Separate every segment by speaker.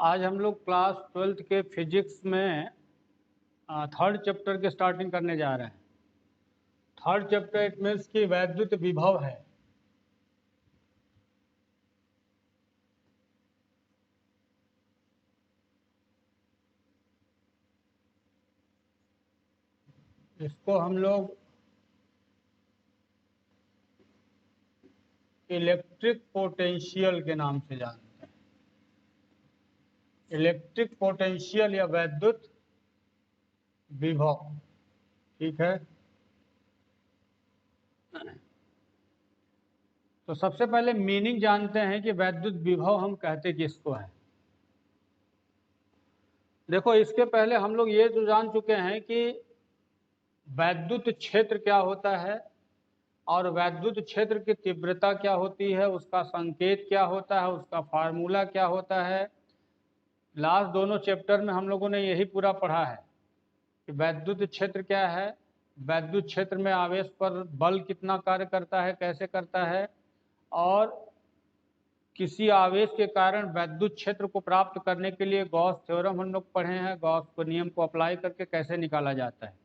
Speaker 1: आज हम लोग क्लास 12th के फिजिक्स में थर्ड चैप्टर के स्टार्टिंग करने जा रहे हैं। थर्ड चैप्टर इट मीन्स की वैद्युत विभव है। इसको हम लोग इलेक्ट्रिक पोटेंशियल के नाम से जानते हैं। इलेक्ट्रिक पोटेंशियल या वैद्युत विभव, ठीक है। तो सबसे पहले मीनिंग जानते हैं कि वैद्युत विभव हम कहते किसको हैं। देखो, इसके पहले हम लोग ये तो जान चुके हैं कि वैद्युत क्षेत्र क्या होता है और वैद्युत क्षेत्र की तीव्रता क्या होती है, उसका संकेत क्या होता है, उसका फार्मूला क्या होता है। लास्ट दोनों चैप्टर में हम लोगों ने यही पूरा पढ़ा है कि वैद्युत क्षेत्र क्या है, वैद्युत क्षेत्र में आवेश पर बल कितना कार्य करता है, कैसे करता है, और किसी आवेश के कारण वैद्युत क्षेत्र को प्राप्त करने के लिए गॉस थ्योरम हम लोग पढ़े हैं। गॉस को नियम को अप्लाई करके कैसे निकाला जाता है।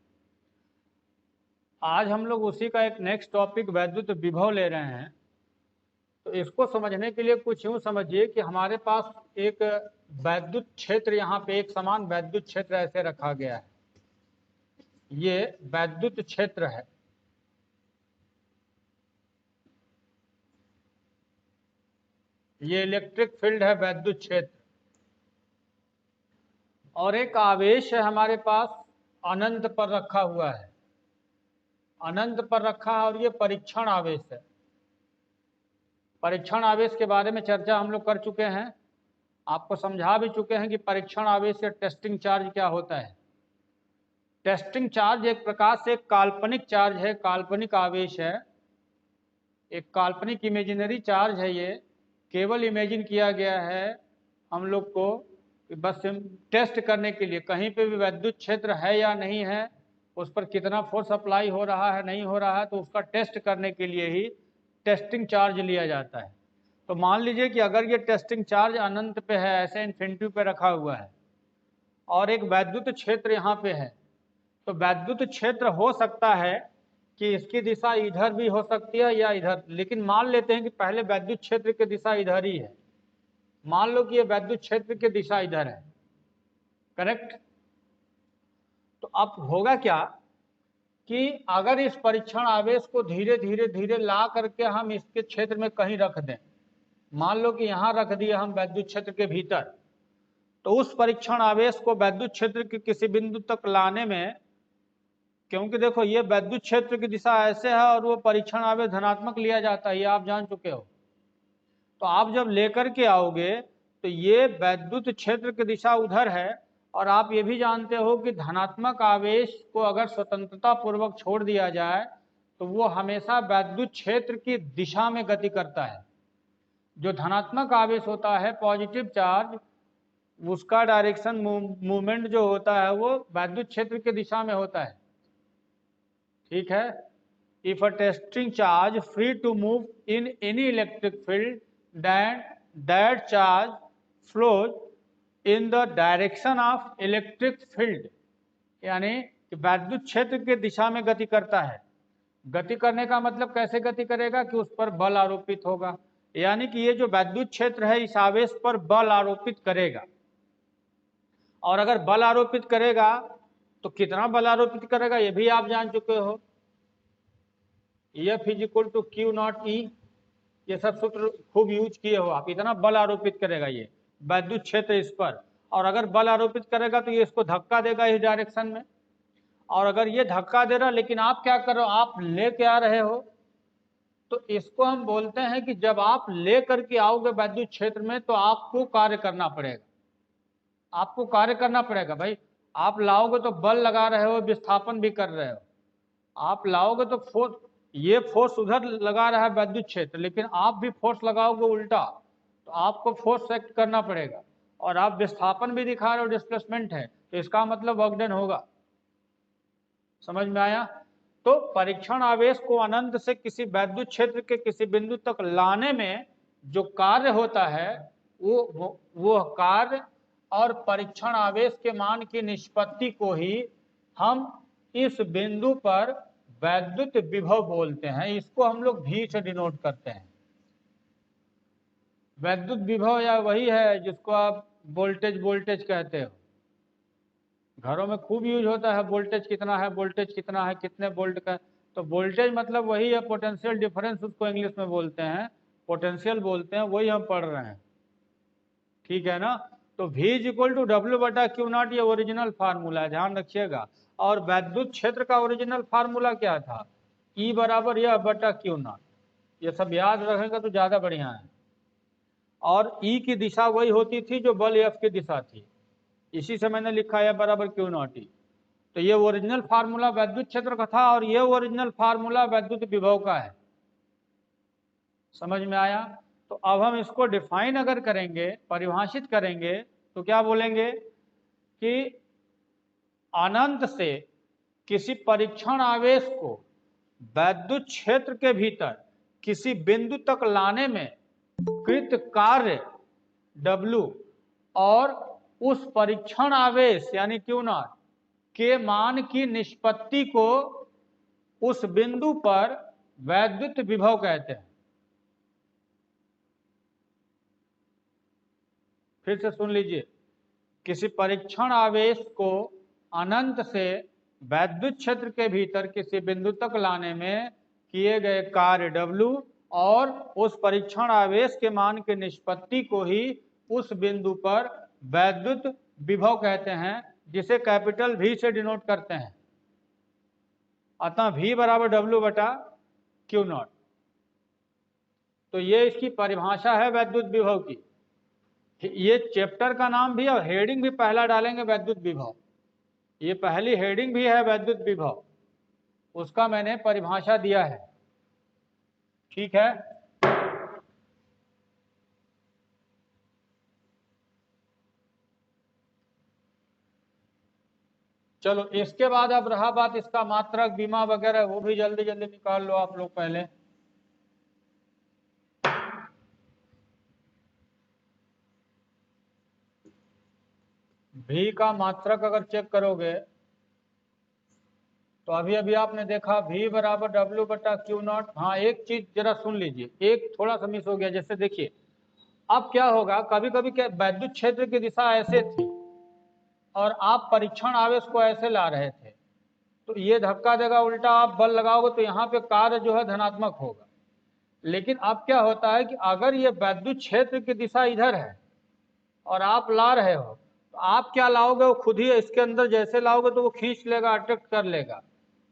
Speaker 1: आज हम लोग उसी का एक नेक्स्ट टॉपिक वैद्युत विभव ले रहे हैं। तो इसको समझने के लिए कुछ यूँ समझिए कि हमारे पास एक वैद्युत क्षेत्र, यहाँ पे एक समान वैद्युत क्षेत्र ऐसे रखा गया है। ये वैद्युत क्षेत्र है। ये इलेक्ट्रिक फील्ड है, वैद्युत क्षेत्र। और एक आवेश है हमारे पास, अनंत पर रखा हुआ है। अनंत पर रखा है और ये परीक्षण आवेश है। परीक्षण आवेश के बारे में चर्चा हम लोग कर चुके हैं, आपको समझा भी चुके हैं कि परीक्षण आवेश या टेस्टिंग चार्ज क्या होता है। टेस्टिंग चार्ज एक प्रकार से काल्पनिक चार्ज है, काल्पनिक आवेश है, एक काल्पनिक इमेजिनरी चार्ज है। ये केवल इमेजिन किया गया है हम लोग को बस टेस्ट करने के लिए, कहीं पे भी वैद्युत क्षेत्र है या नहीं है, उस पर कितना फोर्स अप्लाई हो रहा है नहीं हो रहा है, तो उसका टेस्ट करने के लिए ही टेस्टिंग चार्ज लिया जाता है। तो मान लीजिए कि अगर ये टेस्टिंग चार्ज अनंत पे है, ऐसे इन्फिनिटी पे रखा हुआ है और एक वैद्युत क्षेत्र यहाँ पे है, तो वैद्युत क्षेत्र हो सकता है कि इसकी दिशा इधर भी हो सकती है या इधर, लेकिन मान लेते हैं कि पहले वैद्युत क्षेत्र की दिशा इधर ही है। मान लो कि ये वैद्युत क्षेत्र की दिशा इधर है, करेक्ट। तो अब होगा क्या कि अगर इस परीक्षण आवेश को धीरे धीरे धीरे ला करके हम इसके क्षेत्र में कहीं रख दें, मान लो कि यहाँ रख दिए हम वैद्युत क्षेत्र के भीतर, तो उस परीक्षण आवेश को वैद्युत क्षेत्र के किसी बिंदु तक लाने में, क्योंकि देखो ये वैद्युत क्षेत्र की दिशा ऐसे है और वो परीक्षण आवेश धनात्मक लिया जाता है, ये आप जान चुके हो। तो आप जब लेकर के आओगे तो ये वैद्युत क्षेत्र की दिशा उधर है, और आप ये भी जानते हो कि धनात्मक आवेश को अगर स्वतंत्रता पूर्वक छोड़ दिया जाए तो वो हमेशा वैद्युत क्षेत्र की दिशा में गति करता है। जो धनात्मक आवेश होता है, पॉजिटिव चार्ज, उसका डायरेक्शन मूवमेंट जो होता है वो वैद्युत क्षेत्र की दिशा में होता है, ठीक है। If a testing charge free to move in any electric field, then that charge flows in the direction of electric field, यानी कि वैद्युत क्षेत्र की दिशा में गति करता है। गति करने का मतलब कैसे गति करेगा कि उस पर बल आरोपित होगा, यानी कि ये जो वैद्युत क्षेत्र है इस आवेश पर बल आरोपित करेगा। और अगर बल आरोपित करेगा तो कितना बल आरोपित करेगा ये भी आप जान चुके हो, F equal to q naught E, ये सब सूत्र खूब यूज किए हो आप। इतना बल आरोपित करेगा ये वैद्युत क्षेत्र इस पर, और अगर बल आरोपित करेगा तो ये इसको धक्का देगा इस डायरेक्शन में। और अगर ये धक्का दे रहा लेकिन आप क्या कर रहे हो, आप लेके आ रहे हो, तो इसको हम बोलते हैं कि जब आप ले करके आओगे वैद्युत क्षेत्र में तो आपको कार्य करना पड़ेगा। आपको कार्य करना पड़ेगा भाई, आप लाओगे तो बल लगा रहे हो, विस्थापन भी कर रहे हो। आप लाओगे तो फोर्स, ये फोर्स उधर लगा रहा है वैद्युत क्षेत्र, लेकिन आप भी फोर्स लगाओगे उल्टा, तो आपको फोर्स एक्ट करना पड़ेगा। और आप विस्थापन भी दिखा रहे हो, डिस्प्लेसमेंट है, तो इसका मतलब वर्क डन होगा। समझ में आया। तो परीक्षण आवेश को अनंत से किसी वैद्युत क्षेत्र के किसी बिंदु तक लाने में जो कार्य होता है वो कार्य और परीक्षण आवेश के मान की निष्पत्ति को ही हम इस बिंदु पर वैद्युत विभव बोलते हैं। इसको हम लोग भी से डिनोट करते हैं। वैद्युत विभव या वही है जिसको आप वोल्टेज कहते हो। घरों में खूब यूज होता है, वोल्टेज कितना है, वोल्टेज कितना है, कितने वोल्ट का। तो वोल्टेज मतलब वही है, पोटेंशियल डिफरेंस उसको इंग्लिश में बोलते हैं, पोटेंशियल बोलते हैं, वही हम पढ़ रहे हैं। ठीक है ना। तो V is equal to W बटा क्यू नॉट, ये ओरिजिनल फार्मूला है, ध्यान रखिएगा। और वैद्युत क्षेत्र का ओरिजिनल फार्मूला क्या था? E बराबर यह बटा क्यू नॉट। ये सब याद रखेंगे तो ज्यादा बढ़िया है। और E की दिशा वही होती थी जो बल F की दिशा थी, इसी से मैंने लिखा है बराबर क्यू नॉट E। तो ये ओरिजिनल फार्मूला वैद्युत क्षेत्र का था और ये ओरिजिनल फार्मूला वैद्युत विभव का है। समझ में आया? तो अब हम इसको डिफाइन अगर करेंगे, परिभाषित करेंगे, तो क्या बोलेंगे कि अनंत से किसी परीक्षण आवेश को वैद्युत क्षेत्र के भीतर किसी बिंदु तक लाने में कृत कार्य W और उस परीक्षण आवेश यानी क्यू नॉट के मान की निष्पत्ति को उस बिंदु पर वैद्युत विभव कहते हैं। फिर से सुन लीजिए, किसी परीक्षण आवेश को अनंत से वैद्युत क्षेत्र के भीतर किसी बिंदु तक लाने में किए गए कार्य W और उस परीक्षण आवेश के मान की निष्पत्ति को ही उस बिंदु पर वैद्युत विभव कहते हैं, जिसे कैपिटल V से डिनोट करते हैं। अतः V बराबर W बटा क्यू नॉट। तो ये इसकी परिभाषा है वैद्युत विभव की। ये चैप्टर का नाम भी और हेडिंग भी पहला डालेंगे वैद्युत विभव। ये पहली हेडिंग भी है वैद्युत विभव, उसका मैंने परिभाषा दिया है। ठीक है। चलो इसके बाद अब रहा बात इसका मात्रक, बीमा वगैरह, वो भी जल्दी जल्दी निकाल लो आप लोग पहले। V का मात्रक अगर चेक करोगे तो अभी अभी आपने देखा V बराबर W बटा क्यू नॉट। हाँ, एक चीज जरा सुन लीजिए, एक थोड़ा सा मिस हो गया। जैसे देखिए अब क्या होगा, कभी कभी क्या वैद्युत क्षेत्र की दिशा ऐसे थी और आप परीक्षण आवेश को ऐसे ला रहे थे, तो ये धक्का देगा, उल्टा आप बल लगाओगे तो यहाँ पे कार्य जो है धनात्मक होगा। लेकिन अब क्या होता है कि अगर ये वैद्युत क्षेत्र की दिशा इधर है और आप ला रहे हो, तो आप क्या लाओगे, वो खुद ही इसके अंदर जैसे लाओगे तो वो खींच लेगा, अट्रैक्ट कर लेगा।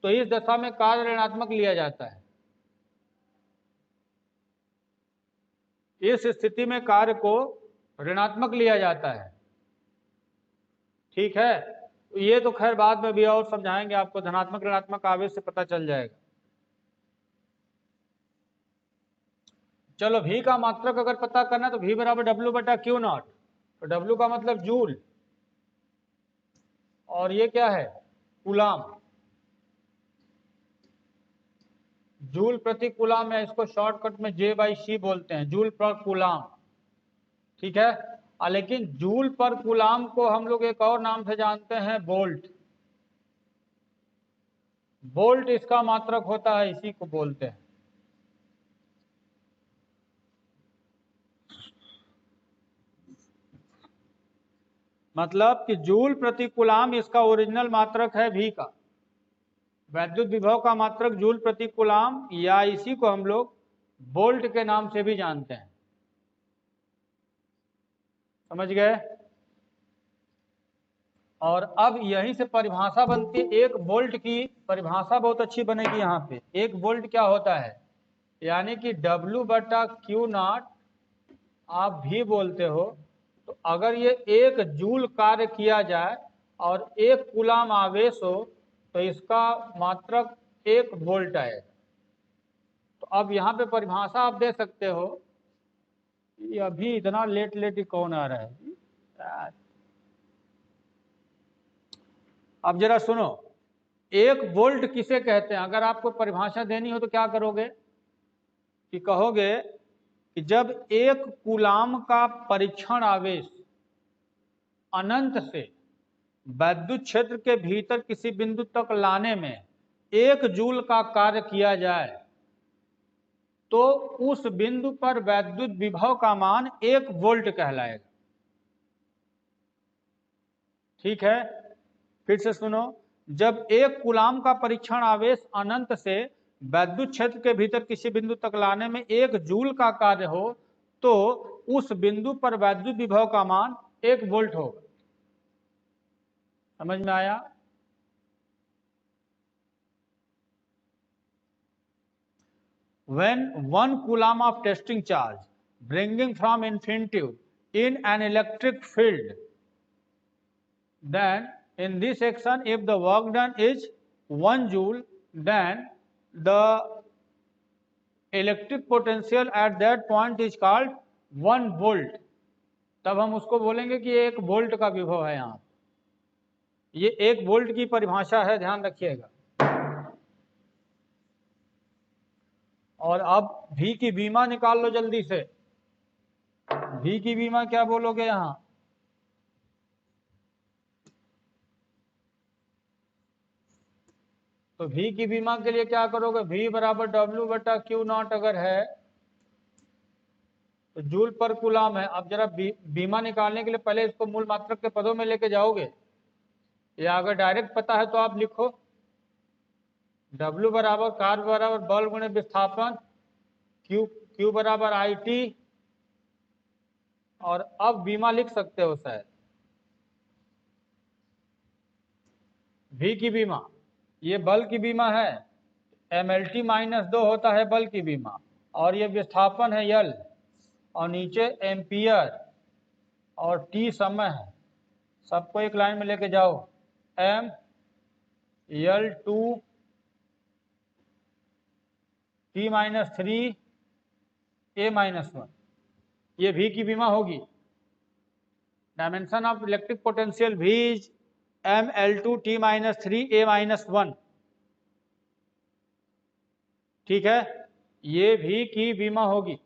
Speaker 1: तो इस दशा में कार्य ऋणात्मक लिया जाता है। इस स्थिति में कार्य को ऋणात्मक लिया जाता है। ठीक है। ये तो खैर बाद में भी और समझाएंगे आपको, धनात्मक ऋणात्मक आवेश से पता चल जाएगा। चलो V का मात्रक अगर पता करना तो V बराबर W बटा क्यू नॉट। तो W का मतलब जूल, और ये क्या है, कूलाम। जूल प्रति कूलाम है, इसको शॉर्टकट में J/C बोलते हैं, जूल पर कूलाम। ठीक है। लेकिन जूल पर कूलाम को हम लोग एक और नाम से जानते हैं, वोल्ट। वोल्ट इसका मात्रक होता है, इसी को बोलते हैं। मतलब कि जूल प्रति कूलाम इसका ओरिजिनल मात्रक है V का। वैद्युत विभव का मात्रक जूल प्रति कूलाम, या इसी को हम लोग वोल्ट के नाम से भी जानते हैं। समझ गए? और अब यहीं से परिभाषा बनती है, एक वोल्ट की परिभाषा बहुत अच्छी बनेगी यहाँ पे। एक वोल्ट क्या होता है, यानी कि W बटा क्यू नॉट आप भी बोलते हो। तो अगर ये एक जूल कार्य किया जाए और एक कूलाम आवेश हो तो इसका मात्रक 1 वोल्ट आएगा। तो अब यहाँ पे परिभाषा आप दे सकते हो। ये अभी इतना लेट लेट ही कौन आ रहा है? अब जरा सुनो, 1 वोल्ट किसे कहते हैं? अगर आपको परिभाषा देनी हो तो क्या करोगे कि कहोगे कि जब 1 कूलाम का परीक्षण आवेश अनंत से वैद्युत क्षेत्र के भीतर किसी बिंदु तक लाने में 1 जूल का कार्य किया जाए तो उस बिंदु पर वैद्युत विभव का मान 1 वोल्ट कहलाएगा। ठीक है, फिर से सुनो। जब 1 कूलाम का परीक्षण आवेश अनंत से वैद्युत क्षेत्र के भीतर किसी बिंदु तक लाने में 1 जूल का कार्य हो तो उस बिंदु पर वैद्युत विभव का मान 1 वोल्ट होगा। समझ में आया? When 1 coulomb of testing charge bringing from infinitive in an electric field, then in this action if the work done is 1 joule, then the electric potential at that point is called 1 volt। तब हम उसको बोलेंगे कि 1 volt का विभव है। यहाँ ये 1 वोल्ट की परिभाषा है, ध्यान रखिएगा। और अब V की बीमा निकाल लो जल्दी से। V की बीमा क्या बोलोगे यहाँ? तो V की बीमा के लिए क्या करोगे? V बराबर W/Q0 अगर है तो जूल पर कूलाम है। अब जरा बीमा निकालने के लिए पहले इसको मूल मात्रक के पदों में लेके जाओगे, या अगर डायरेक्ट पता है तो आप लिखो W बराबर कार्य बराबर बल गुणे विस्थापन, Q बराबर IT, और अब बीमा लिख सकते हो शायद। V की बीमा, ये बल की बीमा है, MLT-2 होता है बल की बीमा, और ये विस्थापन है L, और नीचे एम्पियर, और T समय है। सबको एक लाइन में लेके जाओ, M L2 T-3 A-1, ये V की बीमा होगी। Dimension of electric potential V is ML2 T-3 A-1। ठीक है, ये V की बीमा होगी।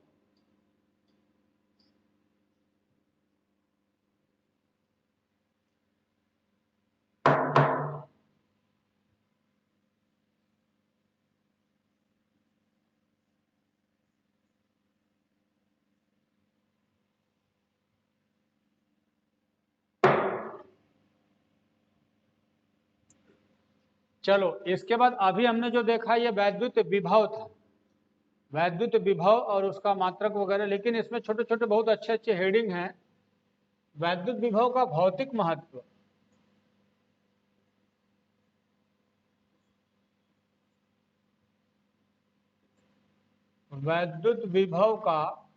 Speaker 1: चलो, इसके बाद अभी हमने जो देखा ये वैद्युत विभव था, वैद्युत विभव और उसका मात्रक वगैरह, लेकिन इसमें छोटे छोटे बहुत अच्छे अच्छे हेडिंग हैं। वैद्युत विभव का भौतिक महत्व, वैद्युत विभव का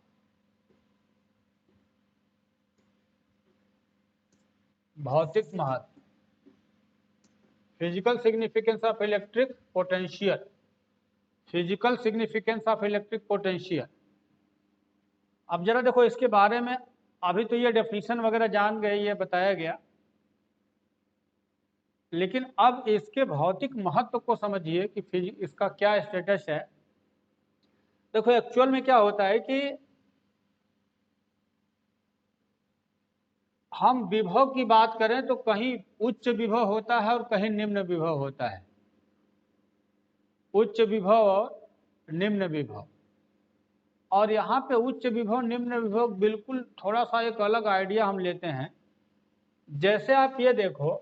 Speaker 1: भौतिक महत्व, physical significance of electric potential, physical significance of electric potential. अब जरा देखो इसके बारे में, अभी तो ये डेफिनेशन वगैरह जान गए, ये बताया गया, लेकिन अब इसके भौतिक महत्व को समझिए कि इसका क्या स्टेटस है। देखो एक्चुअल में क्या होता है कि हम विभव की बात करें तो कहीं उच्च विभव होता है और कहीं निम्न विभव होता है, उच्च विभव और निम्न विभव। और यहाँ पे उच्च विभव निम्न विभव बिल्कुल थोड़ा सा एक अलग आइडिया हम लेते हैं। जैसे आप ये देखो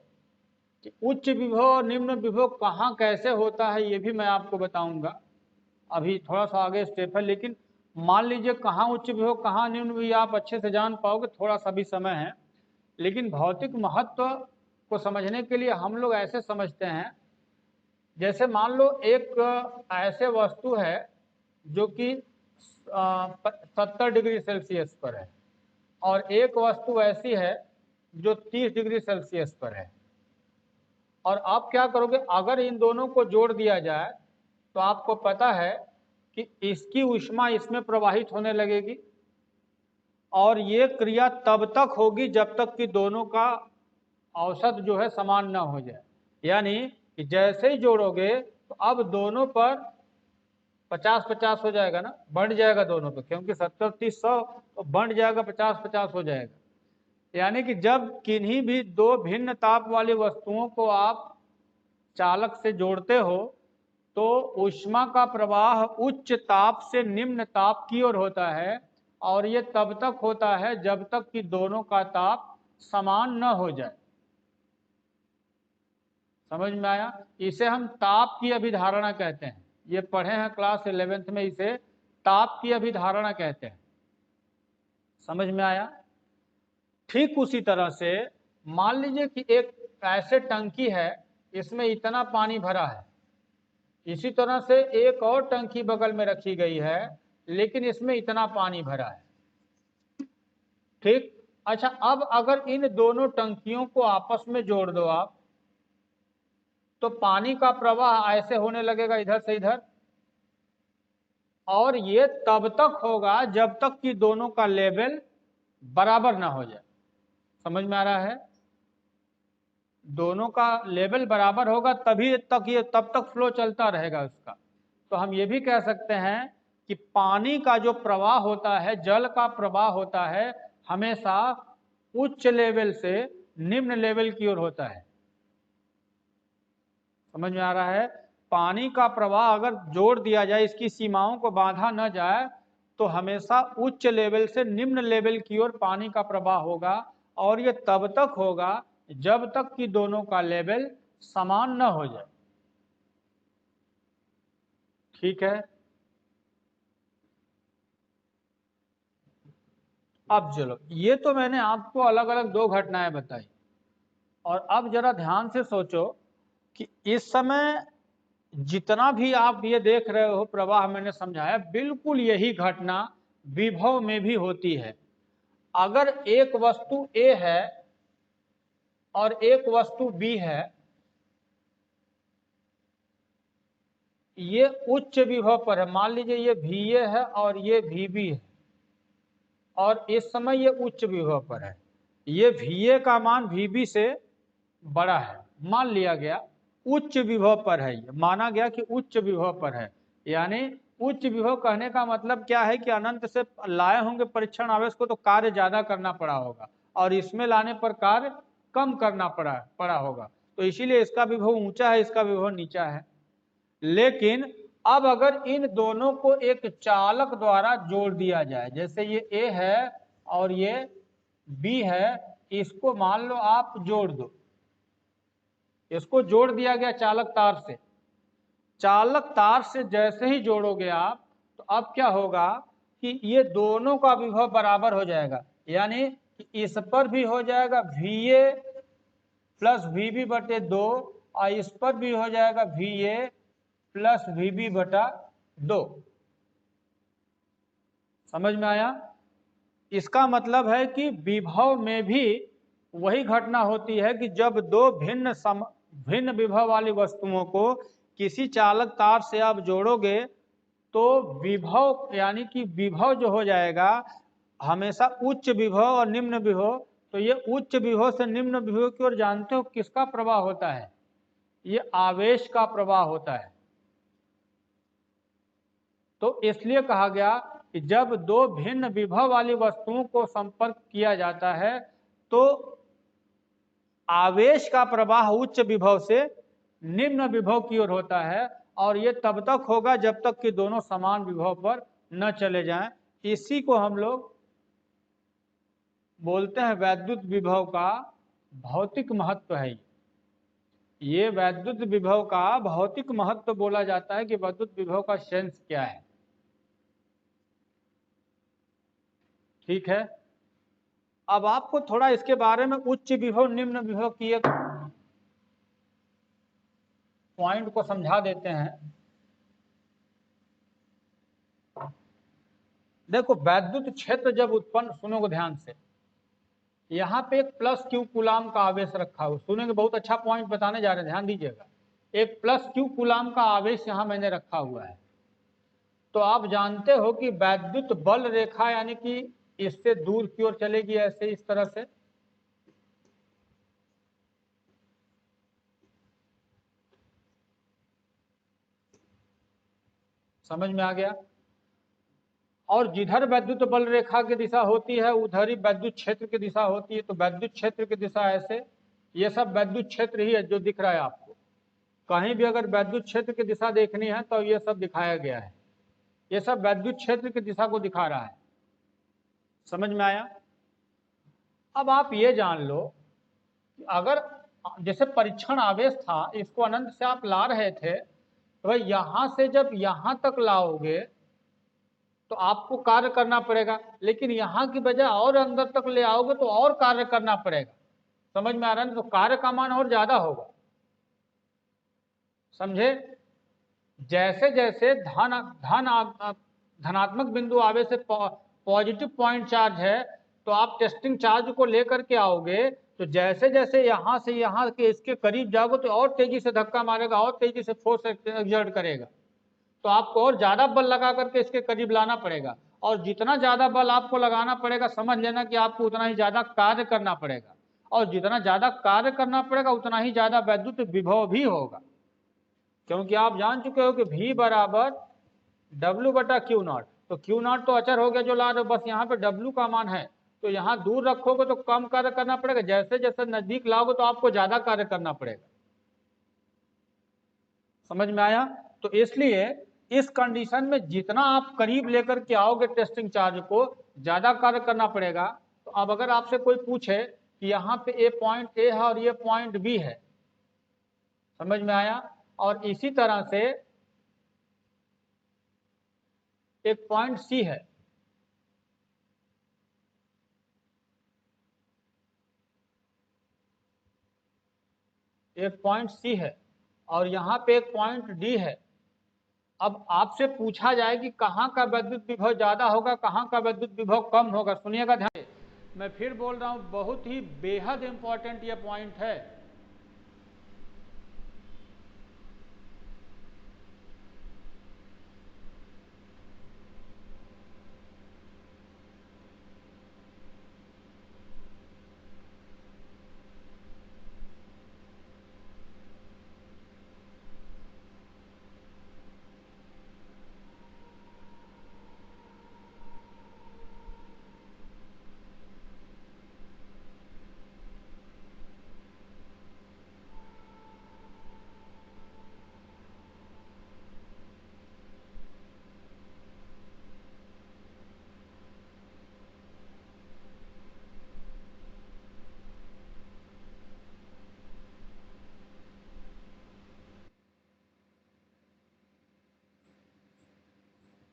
Speaker 1: कि उच्च विभव और निम्न विभव कहाँ कैसे होता है, ये भी मैं आपको बताऊंगा। अभी थोड़ा सा आगे स्टेप है, लेकिन मान लीजिए कहाँ उच्च विभव कहाँ निम्न विभव आप अच्छे से जान पाओगे, थोड़ा सा भी समय है। लेकिन भौतिक महत्व को समझने के लिए हम लोग ऐसे समझते हैं, जैसे मान लो एक ऐसे वस्तु है जो कि 70 डिग्री सेल्सियस पर है, और एक वस्तु ऐसी है जो 30 डिग्री सेल्सियस पर है। और आप क्या करोगे, अगर इन दोनों को जोड़ दिया जाए तो आपको पता है कि इसकी ऊष्मा इसमें प्रवाहित होने लगेगी, और ये क्रिया तब तक होगी जब तक कि दोनों का औसत जो है समान ना हो जाए। यानी कि जैसे ही जोड़ोगे तो अब दोनों पर 50-50 हो जाएगा ना, बढ़ जाएगा दोनों पे, क्योंकि 70-30 100 तो बढ़ जाएगा, 50-50 हो जाएगा। यानी कि जब किन्हीं भी दो भिन्न ताप वाली वस्तुओं को आप चालक से जोड़ते हो तो ऊष्मा का प्रवाह उच्च ताप से निम्न ताप की ओर होता है, और ये तब तक होता है जब तक कि दोनों का ताप समान न हो जाए। समझ में आया? इसे हम ताप की अभिधारणा कहते हैं। ये पढ़े हैं क्लास 11th में, इसे ताप की अभिधारणा कहते हैं। समझ में आया? ठीक उसी तरह से मान लीजिए कि एक ऐसे टंकी है, इसमें इतना पानी भरा है। इसी तरह से एक और टंकी बगल में रखी गई है, लेकिन इसमें इतना पानी भरा है। ठीक। अच्छा, अब अगर इन दोनों टंकियों को आपस में जोड़ दो आप, तो पानी का प्रवाह ऐसे होने लगेगा इधर से इधर, और ये तब तक होगा जब तक कि दोनों का लेवल बराबर ना हो जाए। समझ में आ रहा है? दोनों का लेवल बराबर होगा तभी तक ये तब तक फ्लो चलता रहेगा उसका। तो हम ये भी कह सकते हैं कि पानी का जो प्रवाह होता है, जल का प्रवाह होता है, हमेशा उच्च लेवल से निम्न लेवल की ओर होता है। समझ में आ रहा है? पानी का प्रवाह अगर जोड़ दिया जाए, इसकी सीमाओं को बांधा न जाए, तो हमेशा उच्च लेवल से निम्न लेवल की ओर पानी का प्रवाह होगा, और ये तब तक होगा जब तक कि दोनों का लेवल समान न हो जाए। ठीक है? अब चलो, ये तो मैंने आपको अलग अलग दो घटनाएं बताई, और अब जरा ध्यान से सोचो कि इस समय जितना भी आप ये देख रहे हो प्रवाह मैंने समझाया, बिल्कुल यही घटना विभव में भी होती है। अगर एक वस्तु A है और एक वस्तु B है, ये उच्च विभव पर है। मान लीजिए ये VA है और ये VB है, और इस समय ये उच्च विभव पर है। ये VA का मान VB से बड़ा है, मान लिया गया। उच्च विभव पर है, ये माना गया कि उच्च विभव पर है। यानी उच्च विभव कहने का मतलब क्या है कि अनंत से लाए होंगे परीक्षण आवेश को, तो कार्य ज्यादा करना पड़ा होगा, और इसमें लाने पर कार्य कम करना पड़ा होगा। तो इसीलिए इसका विभव ऊंचा है, इसका विभव नीचा है। लेकिन अब अगर इन दोनों को एक चालक द्वारा जोड़ दिया जाए, जैसे ये A है और ये B है, इसको मान लो आप जोड़ दो। इसको जोड़ दिया गया चालक तार से। चालक तार से जैसे ही जोड़ोगे आप, तो अब क्या होगा कि ये दोनों का विभव बराबर हो जाएगा। यानी इस पर भी हो जाएगा VA प्लस VB बटे 2, और इस पर भी हो जाएगा VA प्लस VB बटा 2। समझ में आया? इसका मतलब है कि विभव में भी वही घटना होती है कि जब दो भिन्न विभव वाली वस्तुओं को किसी चालक तार से आप जोड़ोगे, तो विभव यानी कि विभव जो हो जाएगा हमेशा उच्च विभव और निम्न विभव। तो ये उच्च विभव से निम्न विभव की ओर जानते हो किसका प्रवाह होता है? ये आवेश का प्रवाह होता है। तो इसलिए कहा गया कि जब दो भिन्न विभव वाली वस्तुओं को संपर्क किया जाता है, तो आवेश का प्रवाह उच्च विभव से निम्न विभव की ओर होता है, और ये तब तक होगा जब तक कि दोनों समान विभव पर न चले जाएं। इसी को हम लोग बोलते हैं वैद्युत विभव का भौतिक महत्व है। ये वैद्युत विभव का भौतिक महत्व बोला जाता है कि वैद्युत विभव का सेंस क्या है। ठीक है? अब आपको थोड़ा इसके बारे में उच्च विभव निम्न विभव की एक पॉइंट को समझा देते हैं। देखो, वैद्युत क्षेत्र जब उत्पन्न, सुनोगे ध्यान से, यहाँ पे एक प्लस क्यू कूलाम का आवेश रखा हुआ, सुनेंगे, बहुत अच्छा पॉइंट बताने जा रहे हैं, ध्यान दीजिएगा। एक प्लस क्यू कूलाम का आवेश यहाँ मैंने रखा हुआ है। तो आप जानते हो कि वैद्युत बल रेखा यानी कि इससे दूर की ओर चलेगी, ऐसे इस तरह से। समझ में आ गया? और जिधर वैद्युत बल रेखा की दिशा होती है उधर ही वैद्युत क्षेत्र की दिशा होती है। तो वैद्युत क्षेत्र की दिशा ऐसे, ये सब वैद्युत क्षेत्र ही है जो दिख रहा है आपको। कहीं भी अगर वैद्युत क्षेत्र की दिशा देखनी है तो ये सब दिखाया गया है, ये सब वैद्युत क्षेत्र की दिशा को दिखा रहा है। समझ में आया? अब आप ये जान लो कि अगर जैसे परीक्षण आवेश था, इसको अनंत से आप ला रहे थे, तो भाई यहां से जब यहां तक लाओगे तो आपको कार्य करना पड़ेगा, लेकिन यहां की बजाय और अंदर तक ले आओगे तो और कार्य करना पड़ेगा। समझ में आ रहा है? तो कार्य का मान और ज्यादा होगा। समझे? जैसे जैसे धनात्मक बिंदु आवेश से पॉजिटिव पॉइंट चार्ज है, तो आप टेस्टिंग चार्ज को लेकर के आओगे, तो जैसे जैसे यहां से यहां के इसके करीब जाओगे तो और तेजी से धक्का मारेगा, और तेजी से फोर्स एक्सर्ट करेगा। तो आपको और ज्यादा बल लगा करके इसके करीब लाना पड़ेगा, और जितना ज्यादा बल आपको लगाना पड़ेगा, समझ लेना कि आपको उतना ही ज्यादा कार्य करना पड़ेगा, और जितना ज्यादा कार्य करना पड़ेगा उतना ही ज्यादा वैद्युत विभव भी होगा। क्योंकि आप जान चुके हो कि V बराबर W/Q0। तो Q0 तो अचर हो गया जो ला रहे हो, बस यहाँ पे W का मान है। तो यहाँ दूर रखोगे तो कम कार्य करना पड़ेगा, जैसे जैसे नजदीक लाओगे तो आपको ज्यादा कार्य करना पड़ेगा। समझ में आया? तो इसलिए इस कंडीशन में जितना आप करीब लेकर के आओगे टेस्टिंग चार्ज को, ज्यादा कार्य करना पड़ेगा। तो अब अगर आपसे कोई पूछे कि यहाँ पे ये पॉइंट ए है और ये पॉइंट बी है, समझ में आया? और इसी तरह से एक पॉइंट सी है, एक पॉइंट सी है, और यहाँ पे एक पॉइंट डी है। अब आपसे पूछा जाए कि कहाँ का वैद्युत विभव ज्यादा होगा, कहाँ का वैद्युत विभव कम होगा। सुनिएगा ध्यान से, मैं फिर बोल रहा हूँ, बहुत ही बेहद इंपॉर्टेंट ये पॉइंट है।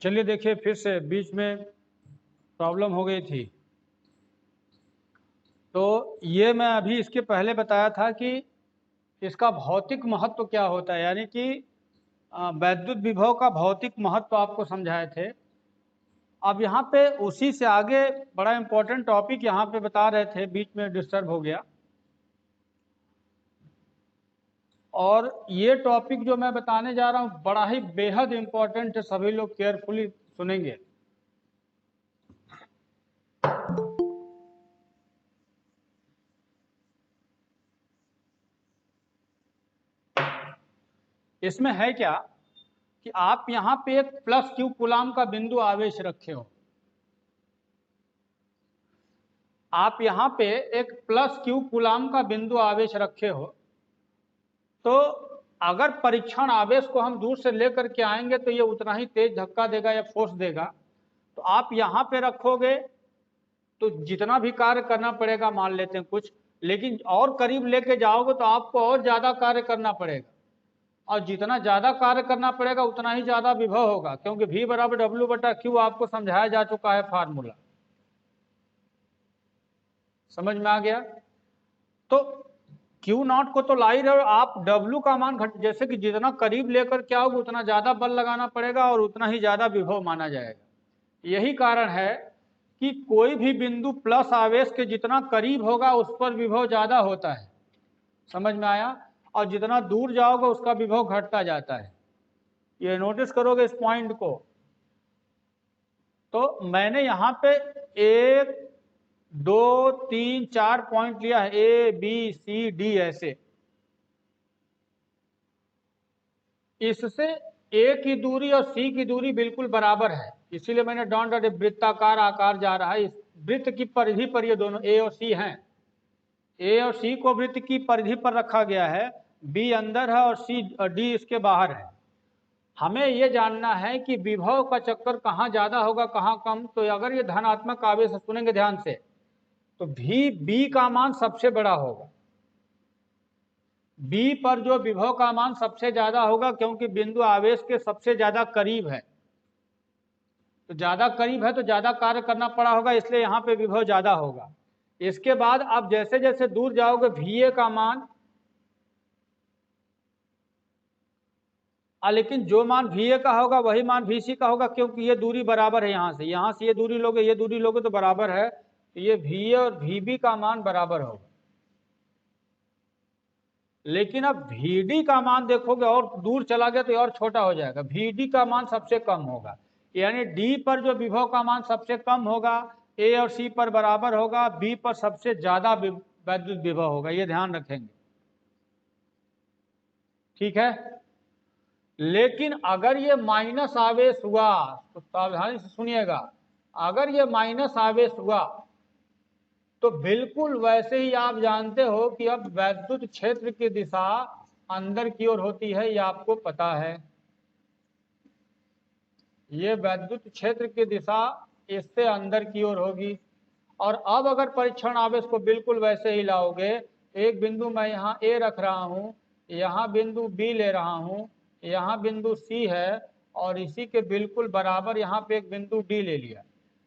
Speaker 1: चलिए देखिए, फिर से बीच में प्रॉब्लम हो गई थी। तो ये मैं अभी इसके पहले बताया था कि इसका भौतिक महत्व क्या होता है, यानी कि वैद्युत विभव का भौतिक महत्व आपको समझाए थे। अब यहाँ पे उसी से आगे बड़ा इंपॉर्टेंट टॉपिक यहाँ पे बता रहे थे, बीच में डिस्टर्ब हो गया। और ये टॉपिक जो मैं बताने जा रहा हूँ बड़ा ही बेहद इंपॉर्टेंट है, सभी लोग केयरफुली सुनेंगे। इसमें है क्या कि आप यहाँ पे एक प्लस क्यू कूलाम का बिंदु आवेश रखे हो, आप यहाँ पे एक प्लस क्यू कूलाम का बिंदु आवेश रखे हो। तो अगर परीक्षण आवेश को हम दूर से लेकर के आएंगे तो ये उतना ही तेज धक्का देगा या फोर्स देगा। तो आप यहाँ पे रखोगे तो जितना भी कार्य करना पड़ेगा, मान लेते हैं कुछ, लेकिन और करीब लेके जाओगे तो आपको और ज्यादा कार्य करना पड़ेगा, और जितना ज्यादा कार्य करना पड़ेगा उतना ही ज्यादा विभव होगा, क्योंकि V बराबर W/Q आपको समझाया जा चुका है फार्मूला। समझ में आ गया? तो Q0 को तो ला ही रहे हो आप, W का मान घट, जैसे कि जितना करीब लेकर के आओगे उतना ज्यादा बल लगाना पड़ेगा और उतना ही ज्यादा विभव माना जाएगा। यही कारण है कि कोई भी बिंदु प्लस आवेश के जितना करीब होगा उस पर विभव ज्यादा होता है। समझ में आया? और जितना दूर जाओगे उसका विभव घटता जाता है। ये नोटिस करोगे इस पॉइंट को। तो मैंने यहाँ पे 1 2 3 4 पॉइंट लिया है, A B C D ऐसे। इससे ए की दूरी और सी की दूरी बिल्कुल बराबर है, इसीलिए मैंने डॉट डॉट वृत्ताकार आकार जा रहा है। इस वृत्त की परिधि पर ये दोनों ए और सी हैं। ए और सी को वृत्त की परिधि पर रखा गया है, बी अंदर है और सी डी इसके बाहर है। हमें ये जानना है कि विभव का चक्कर कहाँ ज्यादा होगा कहाँ कम। तो अगर ये धनात्मक आवेश, सुनेंगे ध्यान से, तो भी बी का मान सबसे बड़ा होगा। बी पर जो विभव का मान सबसे ज्यादा होगा, क्योंकि बिंदु आवेश के सबसे ज्यादा करीब है, तो ज्यादा करीब है तो ज्यादा कार्य करना पड़ा होगा, इसलिए यहाँ पे विभव ज्यादा होगा। इसके बाद आप जैसे जैसे दूर जाओगे VA का मान, लेकिन जो मान VA का होगा वही मान VC का होगा, क्योंकि ये दूरी बराबर है। यहाँ से ये दूरी लोगे, ये दूरी लोगे तो बराबर है, तो ये VA और VB का मान बराबर होगा। लेकिन अब VD का मान देखोगे और दूर चला गया तो और छोटा हो जाएगा, VD का मान सबसे कम होगा। यानी D पर जो विभव का मान सबसे कम होगा, A और C पर बराबर होगा, B पर सबसे ज्यादा वैद्युत विभव होगा, ये ध्यान रखेंगे, ठीक है। लेकिन अगर ये माइनस आवेश हुआ तो सावधानी से सुनिएगा, अगर ये माइनस आवेश हुआ तो बिल्कुल वैसे ही आप जानते हो कि अब वैद्युत क्षेत्र की दिशा अंदर की ओर होती है, ये आपको पता है। ये वैद्युत क्षेत्र की दिशा इससे अंदर की ओर होगी। और अब अगर परीक्षण आवेश को बिल्कुल वैसे ही लाओगे, एक बिंदु मैं यहाँ A रख रहा हूँ, यहाँ बिंदु B ले रहा हूँ, यहाँ बिंदु C है, और इसी के बिल्कुल बराबर यहाँ पे एक बिंदु D ले लिया,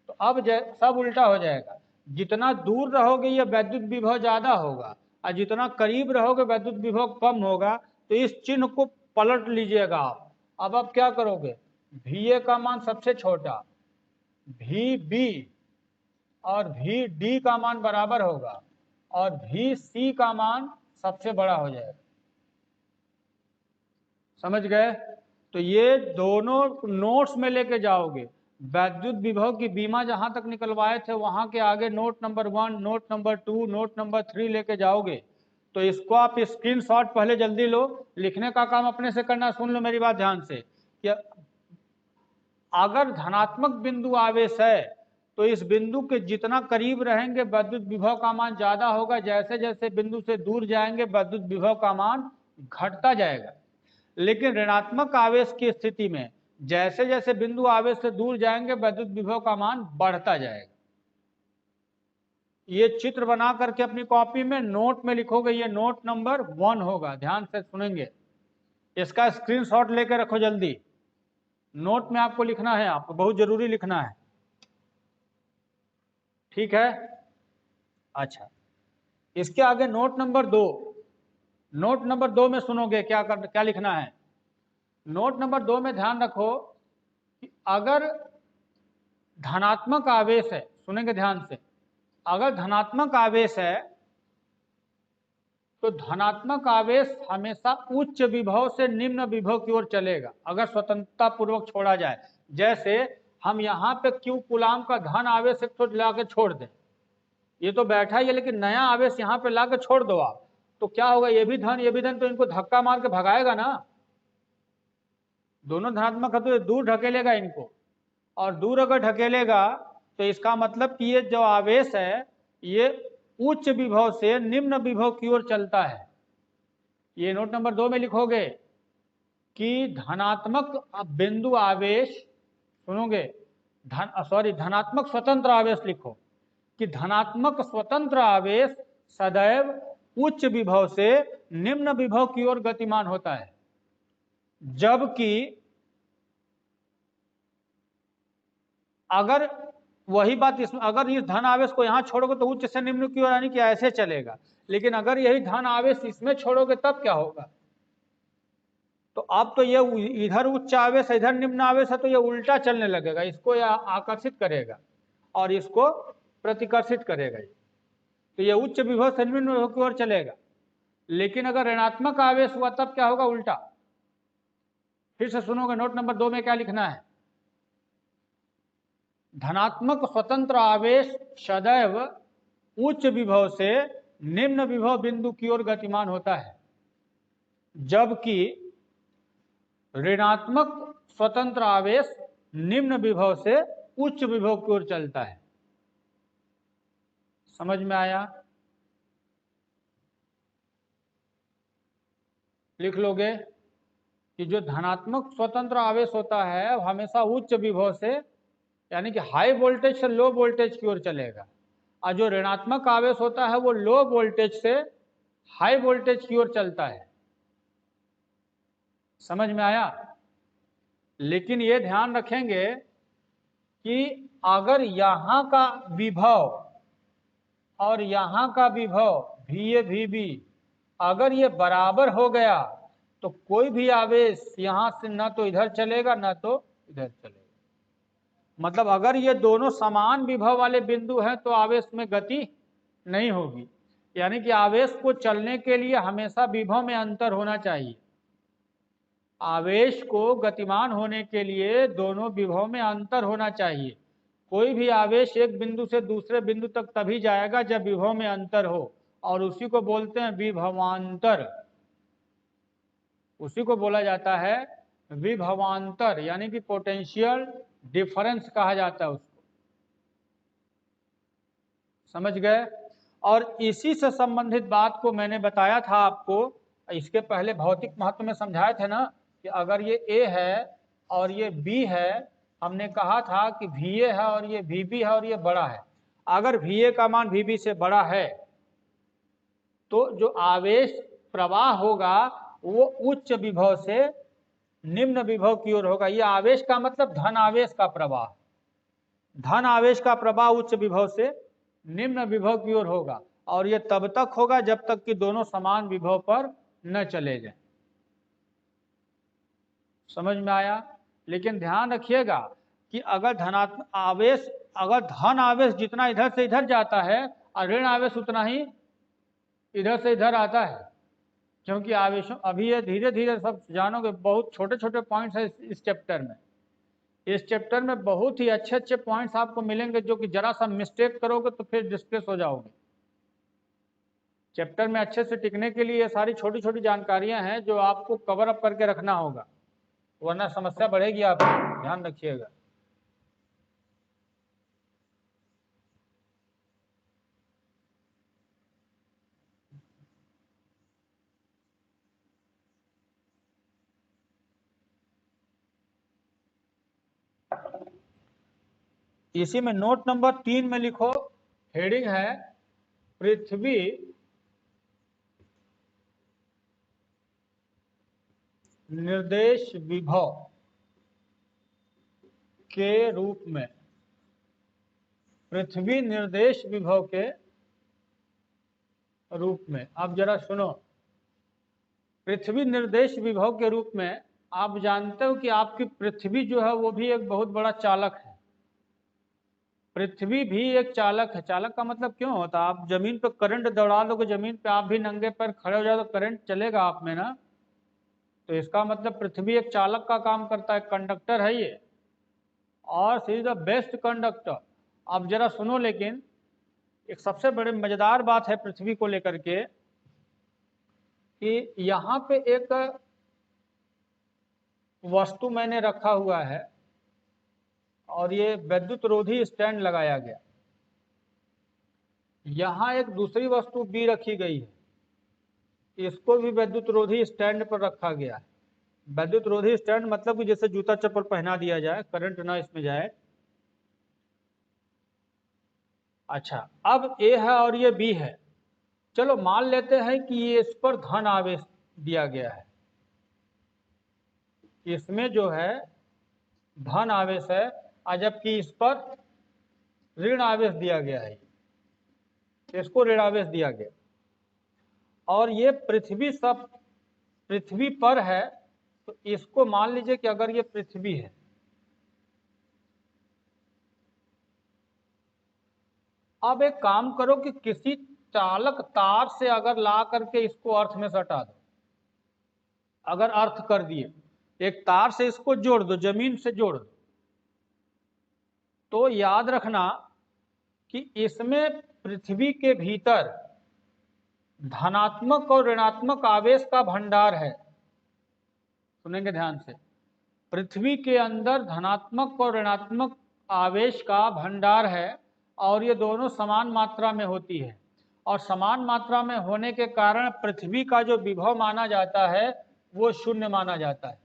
Speaker 1: तो अब सब उल्टा हो जाएगा। जितना दूर रहोगे ये वैद्युत विभव ज्यादा होगा, और जितना करीब रहोगे वैद्युत विभव कम होगा। तो इस चिन्ह को पलट लीजिएगा आप। अब आप क्या करोगे, VA का मान सबसे छोटा, VB और VD का मान बराबर होगा, और VC का मान सबसे बड़ा हो जाएगा। समझ गए? तो ये दोनों नोट्स में लेके जाओगे। वैद्युत विभव की बीमा जहां तक निकलवाए थे वहां के आगे note number 1, note number 2, note number 3 लेके जाओगे। तो इसको आप स्क्रीनशॉट पहले जल्दी लो, लिखने का काम अपने से करना। सुन लो मेरी बात ध्यान से, कि अगर धनात्मक बिंदु आवेश है तो इस बिंदु के जितना करीब रहेंगे वैद्युत विभव का मान ज्यादा होगा, जैसे जैसे बिंदु से दूर जाएंगे वैद्युत विभव का मान घटता जाएगा। लेकिन ऋणात्मक आवेश की स्थिति में जैसे जैसे बिंदु आवेश से दूर जाएंगे वैद्युत विभव का मान बढ़ता जाएगा। ये चित्र बना करके अपनी कॉपी में नोट में लिखोगे, ये नोट नंबर 1 होगा, ध्यान से सुनेंगे। इसका स्क्रीनशॉट लेकर रखो जल्दी, नोट में आपको लिखना है, आपको बहुत जरूरी लिखना है, ठीक है। अच्छा, इसके आगे नोट नंबर 2, नोट नंबर 2 में सुनोगे क्या लिखना है। नोट नंबर 2 में ध्यान रखो कि अगर धनात्मक आवेश है, सुनेंगे ध्यान से, अगर धनात्मक आवेश है तो धनात्मक आवेश हमेशा उच्च विभव से निम्न विभव की ओर चलेगा, अगर स्वतंत्रता पूर्वक छोड़ा जाए। जैसे हम यहाँ पे Q कूलाम का धन आवेश एक तो ला के छोड़ दें, ये तो बैठा ही है, लेकिन नया आवेश यहाँ पे ला के छोड़ दो आप, तो क्या होगा, ये भी धन ये भी धन, तो इनको धक्का मार के भगाएगा ना। दोनों धनात्मक है तो ये दूर ढकेलेगा इनको, और दूर अगर ढकेलेगा तो इसका मतलब कि ये जो आवेश है ये उच्च विभव से निम्न विभव की ओर चलता है। ये नोट नंबर 2 में लिखोगे कि धनात्मक बिंदु आवेश, सुनोगे, धनात्मक स्वतंत्र आवेश लिखो कि धनात्मक स्वतंत्र आवेश सदैव उच्च विभव से निम्न विभव की ओर गतिमान होता है, जबकि अगर वही बात इसमें, अगर इस धन आवेश को यहां छोड़ोगे तो उच्च से निम्न की ओर, यानी कि ऐसे चलेगा। लेकिन अगर यही धन आवेश इसमें छोड़ोगे तब क्या होगा, तो अब तो ये इधर उच्च आवेश इधर निम्न आवेश है, तो ये उल्टा चलने लगेगा, इसको यह आकर्षित करेगा और इसको प्रतिकर्षित करेगा, तो ये उच्च विभव से निम्न विभव की ओर चलेगा। लेकिन अगर ऋणात्मक आवेश हुआ तब क्या होगा, उल्टा। फिर से सुनोगे, नोट नंबर 2 में क्या लिखना है, धनात्मक स्वतंत्र आवेश सदैव उच्च विभव से निम्न विभव बिंदु की ओर गतिमान होता है, जबकि ऋणात्मक स्वतंत्र आवेश निम्न विभव से उच्च विभव की ओर चलता है। समझ में आया? लिख लोगे कि जो धनात्मक स्वतंत्र आवेश होता है वो हमेशा उच्च विभव से यानी कि हाई वोल्टेज से लो वोल्टेज की ओर चलेगा, और जो ऋणात्मक आवेश होता है वो लो वोल्टेज से हाई वोल्टेज की ओर चलता है। समझ में आया? लेकिन ये ध्यान रखेंगे कि अगर यहाँ का विभव और यहाँ का विभव VA VB अगर ये बराबर हो गया तो कोई भी आवेश यहाँ से न तो इधर चलेगा न तो इधर चलेगा। मतलब अगर ये दोनों समान विभव वाले बिंदु हैं तो आवेश में गति नहीं होगी। यानी कि आवेश को चलने के लिए हमेशा विभव में अंतर होना चाहिए। आवेश को गतिमान होने के लिए दोनों विभव में अंतर होना चाहिए। कोई भी आवेश एक बिंदु से दूसरे बिंदु तक तभी जाएगा जब विभव में अंतर हो, और उसी को बोलते हैं विभवांतर। उसी को बोला जाता है विभवांतर, यानी कि पोटेंशियल डिफरेंस कहा जाता है उसको। समझ गए? और इसी से संबंधित बात को मैंने बताया था आपको, इसके पहले भौतिक महत्व में समझाए थे ना कि अगर ये A है और ये B है, हमने कहा था कि VA है और ये VB है और ये बड़ा है। अगर VA का मान VB से बड़ा है तो जो आवेश प्रवाह होगा वो उच्च विभव से निम्न विभव की ओर होगा। ये आवेश का मतलब धन आवेश का प्रवाह, धन आवेश का प्रवाह उच्च विभव से निम्न विभव की ओर होगा, और ये तब तक होगा जब तक कि दोनों समान विभव पर न चले जाएं। समझ में आया? लेकिन ध्यान रखिएगा कि अगर धनात्मक आवेश, अगर धन आवेश जितना इधर से इधर जाता है और ऋण आवेश उतना ही इधर से इधर आता है, क्योंकि आवेशों अभी ये धीरे धीरे सब जानोगे, बहुत छोटे छोटे पॉइंट्स है इस चैप्टर में। इस चैप्टर में बहुत ही अच्छे अच्छे पॉइंट्स आपको मिलेंगे जो कि जरा सा मिस्टेक करोगे तो फिर डिस्प्लेस हो जाओगे। चैप्टर में अच्छे से टिकने के लिए ये सारी छोटी छोटी जानकारियां हैं जो आपको कवर अप करके रखना होगा, वरना समस्या बढ़ेगी। आप ध्यान रखिएगा। इसी में नोट नंबर 3 में लिखो, हेडिंग है पृथ्वी निर्देश विभव के रूप में, पृथ्वी निर्देश विभव के रूप में। अब जरा सुनो, पृथ्वी निर्देश विभव के रूप में आप जानते हो कि आपकी पृथ्वी जो है वो भी एक बहुत बड़ा चालक है। पृथ्वी भी एक चालक है। चालक का मतलब क्यों होता है? आप जमीन पर करंट दौड़ा दोगे, जमीन पे आप भी नंगे पैर खड़े हो जाओ तो करंट चलेगा आप में ना, तो इसका मतलब पृथ्वी एक चालक का काम करता है, कंडक्टर है ये, और सी इज द बेस्ट कंडक्टर। अब जरा सुनो, लेकिन एक सबसे बड़ी मजेदार बात है पृथ्वी को लेकर के कि यहाँ पे एक वस्तु मैंने रखा हुआ है और ये विद्युत रोधी स्टैंड लगाया गया। यहाँ एक दूसरी वस्तु B रखी गई है, इसको भी विद्युत रोधी स्टैंड पर रखा गया है। विद्युत रोधी स्टैंड मतलब कि जैसे जूता चप्पल पहना दिया जाए, करंट ना इसमें जाए। अच्छा, अब A है और ये B है। चलो मान लेते हैं कि ये इस पर धन आवेश दिया गया है, इसमें जो है धन आवेश है, और जबकि इस पर ऋण आवेश दिया गया है, इसको ऋण आवेश दिया गया। और ये पृथ्वी पर है, तो इसको मान लीजिए कि अगर ये पृथ्वी है, अब एक काम करो कि किसी चालक तार से अगर ला करके इसको अर्थ में सटा दो, अगर अर्थ कर दिए, एक तार से इसको जोड़ दो, जमीन से जोड़ दो, तो याद रखना कि इसमें पृथ्वी के भीतर धनात्मक और ऋणात्मक आवेश का भंडार है। सुनेंगे ध्यान से, पृथ्वी के अंदर धनात्मक और ऋणात्मक आवेश का भंडार है और ये दोनों समान मात्रा में होती है, और समान मात्रा में होने के कारण पृथ्वी का जो विभव माना जाता है वो शून्य माना जाता है।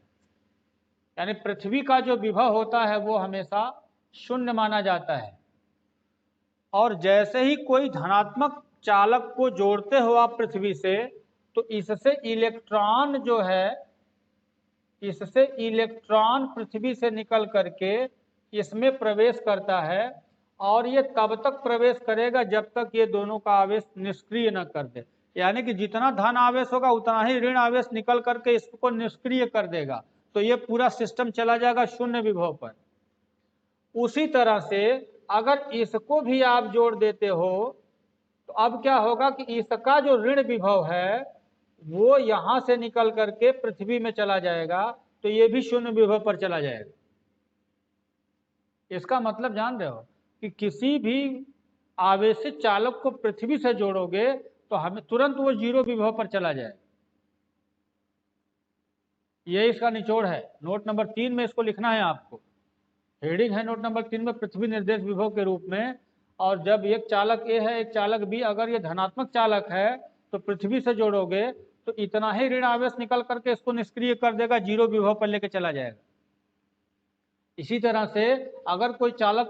Speaker 1: यानी पृथ्वी का जो विभव होता है वो हमेशा शून्य माना जाता है। और जैसे ही कोई धनात्मक चालक को जोड़ते हो आप पृथ्वी से, तो इससे इलेक्ट्रॉन जो है, इससे इलेक्ट्रॉन पृथ्वी से निकल करके इसमें प्रवेश करता है, और ये तब तक प्रवेश करेगा जब तक ये दोनों का आवेश निष्क्रिय न कर दे। यानी कि जितना धन आवेश होगा उतना ही ऋण आवेश निकल करके इसको निष्क्रिय कर देगा, तो ये पूरा सिस्टम चला जाएगा शून्य विभव पर। उसी तरह से अगर इसको भी आप जोड़ देते हो तो अब क्या होगा कि इसका जो ऋण विभव है वो यहां से निकल करके पृथ्वी में चला जाएगा, तो ये भी शून्य विभव पर चला जाएगा। इसका मतलब जान रहे हो कि किसी भी आवेशित चालक को पृथ्वी से जोड़ोगे तो हमें तुरंत वो जीरो विभव पर चला जाए। ये इसका निचोड़ है। नोट नंबर 3 में इसको लिखना है आपको। हेडिंग है नोट नंबर 3 में पृथ्वी निर्देश विभव के रूप में। और जब एक चालक ए है एक चालक बी, अगर ये धनात्मक चालक है तो पृथ्वी से जोड़ोगे तो इतना ही ऋण आवेश निकल करके इसको निष्क्रिय कर देगा, जीरो विभव पर लेके चला जाएगा। इसी तरह से अगर कोई चालक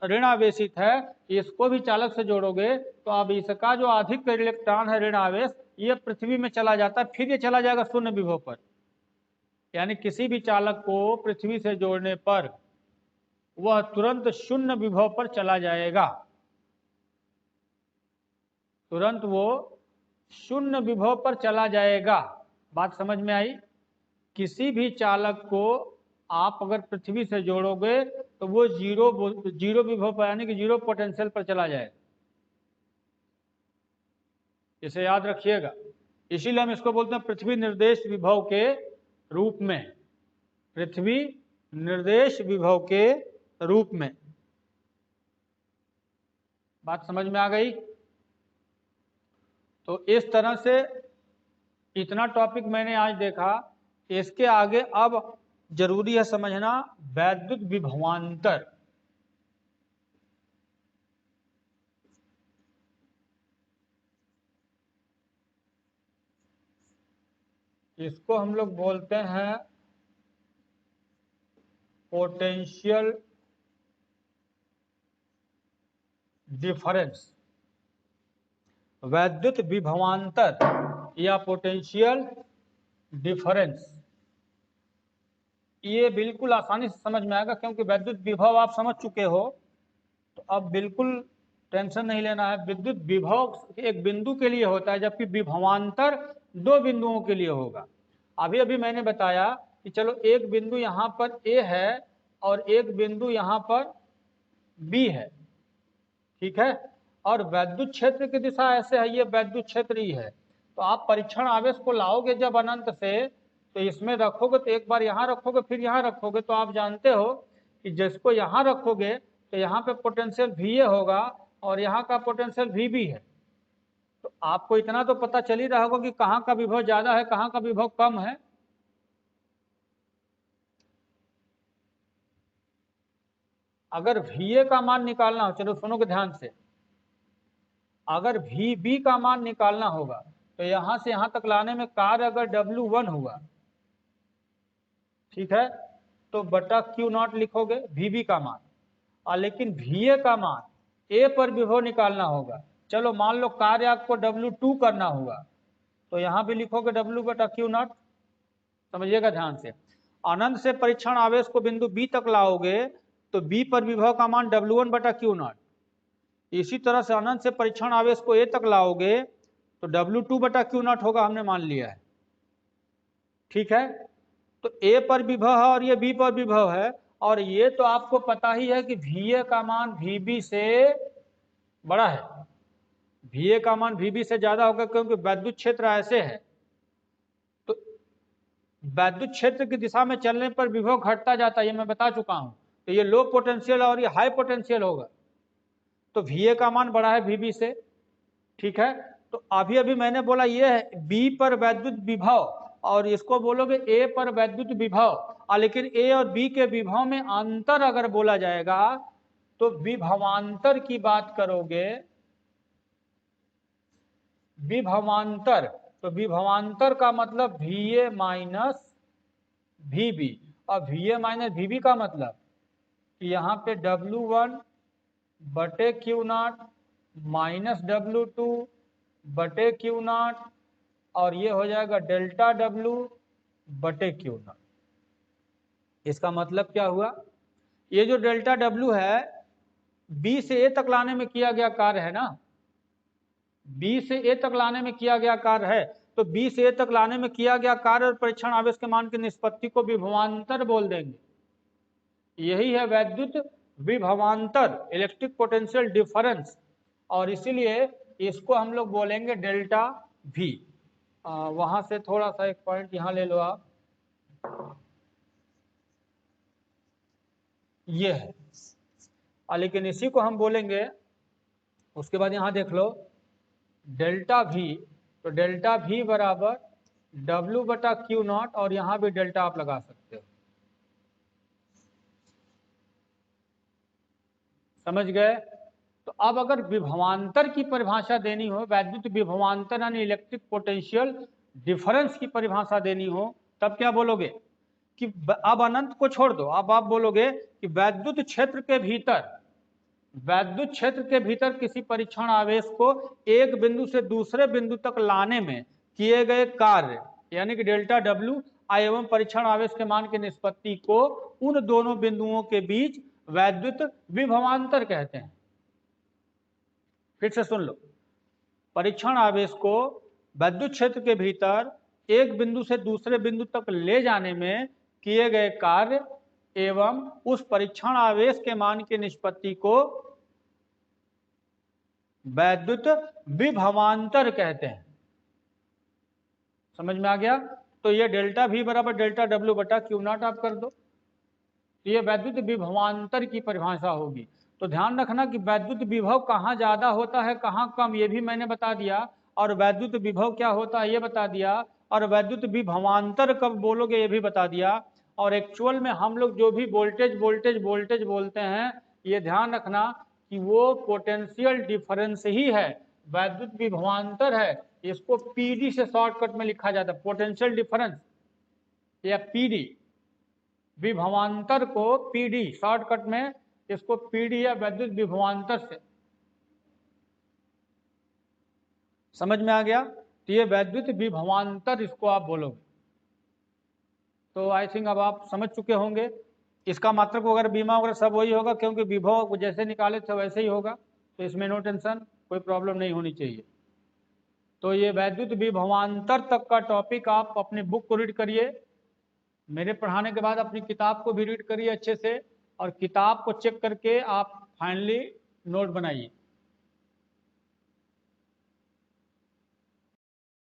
Speaker 1: ऋण आवेशित है, इसको भी चालक से जोड़ोगे तो अब इसका जो अधिक इलेक्ट्रॉन है ऋण आवेश, ये पृथ्वी में चला जाता है, फिर ये चला जाएगा शून्य विभव पर। यानी किसी भी चालक को पृथ्वी से जोड़ने पर वह तुरंत शून्य विभव पर चला जाएगा, तुरंत वो शून्य विभव पर चला जाएगा। बात समझ में आई? किसी भी चालक को आप अगर पृथ्वी से जोड़ोगे तो वो जीरो विभव पर यानी कि जीरो पोटेंशियल पर चला जाएगा। इसे याद रखिएगा। इसीलिए हम इसको बोलते हैं पृथ्वी निर्देश विभव के रूप में, पृथ्वी निर्देश विभव के रूप में। बात समझ में आ गई? तो इस तरह से इतना टॉपिक मैंने आज देखा। इसके आगे अब जरूरी है समझना वैद्युत विभवांतर। इसको हम लोग बोलते हैं पोटेंशियल डिफरेंस। वैद्युत विभवांतर या पोटेंशियल डिफरेंस, ये बिल्कुल आसानी से समझ में आएगा क्योंकि वैद्युत विभव आप समझ चुके हो, तो अब बिल्कुल टेंशन नहीं लेना है। विद्युत विभव एक बिंदु के लिए होता है, जबकि विभवांतर दो बिंदुओं के लिए होगा। अभी अभी मैंने बताया कि चलो एक बिंदु यहाँ पर ए है और एक बिंदु यहाँ पर बी है, ठीक है, और वैद्युत क्षेत्र की दिशा ऐसे है, ये वैद्युत क्षेत्र ही है। तो आप परीक्षण आवेश को लाओगे जब अनंत से, तो इसमें रखोगे तो एक बार यहाँ रखोगे फिर यहाँ रखोगे, तो आप जानते हो कि जिसको यहाँ रखोगे तो यहाँ पे पोटेंशियल VA होगा और यहाँ का पोटेंशियल VB है। तो आपको इतना तो पता चल ही रहा होगा कि कहाँ का विभव ज्यादा है कहाँ का विभव कम है। अगर VA का मान निकालना हो, चलो सुनोगे ध्यान से, अगर VB का मान निकालना होगा तो यहां से यहां तक लाने में कार्य अगर W1 हुआ, ठीक है, तो बटा Q0 लिखोगे VB का मान। और लेकिन VA का मान A पर विभव निकालना होगा, चलो मान लो कार्य आपको W2 करना होगा, तो यहां भी लिखोगे W बटा Q0। समझिएगा ध्यान से। अनंत से परीक्षण आवेश को बिंदु B तक लाओगे तो B पर विभव का मान W1 बटा Q0। इसी तरह से अनंत से परीक्षण आवेश को A तक लाओगे तो W2 बटा Q0 होगा, हमने मान लिया है, ठीक है। तो A पर विभव है और ये B पर विभव है, और ये तो आपको पता ही है कि VA का मान VB से बड़ा है, VA का मान VB से ज्यादा होगा, क्योंकि वैद्युत क्षेत्र ऐसे है। तो वैद्युत क्षेत्र की दिशा में चलने पर विभव घटता जाता है, ये मैं बता चुका हूं। तो ये लो पोटेंशियल और ये हाई पोटेंशियल होगा, तो VA का मान बड़ा है VB से, ठीक है। तो अभी अभी मैंने बोला ये है B पर वैद्युत विभव और इसको बोलोगे ए पर वैद्युत विभव, लेकिन ए और बी के विभव में अंतर अगर बोला जाएगा तो विभवांतर की बात करोगे, विभवांतर, तो विभवांतर का मतलब VA माइनस VB, और VA माइनस VB का मतलब कि यहाँ पे W1 बटे Q0 माइनस W2 बटे Q0, और ये हो जाएगा डेल्टा W बटे Q0। इसका मतलब क्या हुआ, ये जो डेल्टा W है B से A तक लाने में किया गया कार्य है ना, B से A तक लाने में किया गया कार्य है, तो B से A तक लाने में किया गया कार्य और परीक्षण आवेश के मान की निष्पत्ति को विभवांतर बोल देंगे। यही है वैद्युत विभवांतर, इलेक्ट्रिक पोटेंशियल डिफरेंस, और इसीलिए इसको हम लोग बोलेंगे डेल्टा V। वहां से थोड़ा सा एक पॉइंट यहाँ ले लो आप, ये है, लेकिन इसी को हम बोलेंगे, उसके बाद यहाँ देख लो डेल्टा V, तो डेल्टा V बराबर W बटा Q0, और यहाँ भी डेल्टा आप लगा सकते हो। समझ गए? तो अब अगर विभवांतर की परिभाषा देनी हो, वैद्युत विभवांतर यानी इलेक्ट्रिक पोटेंशियल डिफरेंस की परिभाषा देनी हो, तब क्या बोलोगे कि अब अनंत को छोड़ दो, अब आप बोलोगे कि वैद्युत क्षेत्र के भीतर, वैद्युत क्षेत्र के भीतर किसी परीक्षण आवेश को एक बिंदु से दूसरे बिंदु तक लाने में किए गए कार्य यानी कि डेल्टा W एवं परीक्षण आवेश के मान की निष्पत्ति को उन दोनों बिंदुओं के बीच वैद्युत विभवांतर कहते हैं। फिर से सुन लो, परीक्षण आवेश को वैद्युत क्षेत्र के भीतर एक बिंदु से दूसरे बिंदु तक ले जाने में किए गए कार्य एवं उस परीक्षण आवेश के मान की निष्पत्ति को वैद्युत विभवांतर कहते हैं। समझ में आ गया? तो ये डेल्टा V बराबर डेल्टा W बटा Q0 आप कर दो, तो ये वैद्युत विभवांतर की परिभाषा होगी। तो ध्यान रखना कि वैद्युत विभव कहाँ ज्यादा होता है कहाँ कम, ये भी मैंने बता दिया, और वैद्युत विभव क्या होता है ये बता दिया, और वैद्युत विभवांतर कब बोलोगे ये भी बता दिया। और एक्चुअल में हम लोग जो भी वोल्टेज वोल्टेज वोल्टेज बोलते हैं, ये ध्यान रखना कि वो पोटेंशियल डिफरेंस ही है, वैद्युत विभवांतर है, इसको PD से शॉर्टकट में लिखा जाता है, पोटेंशियल डिफरेंस या PD। विभवांतर को PD शॉर्टकट में, इसको PD या वैद्युत विभवांतर से। समझ में आ गया? तो ये वैद्युत विभवांतर इसको आप बोलोगे। तो आई थिंक अब आप समझ चुके होंगे। इसका मात्रक वगैरह बीमा वगैरह सब वही होगा, क्योंकि विभव जैसे निकाले थे वैसे ही होगा, तो इसमें नो टेंशन, कोई प्रॉब्लम नहीं होनी चाहिए। तो ये वैद्युत विभवांतर तक का टॉपिक आप अपनी बुक को रीड करिए, मेरे पढ़ाने के बाद अपनी किताब को भी रीड करिए अच्छे से, और किताब को चेक करके आप फाइनली नोट बनाइए।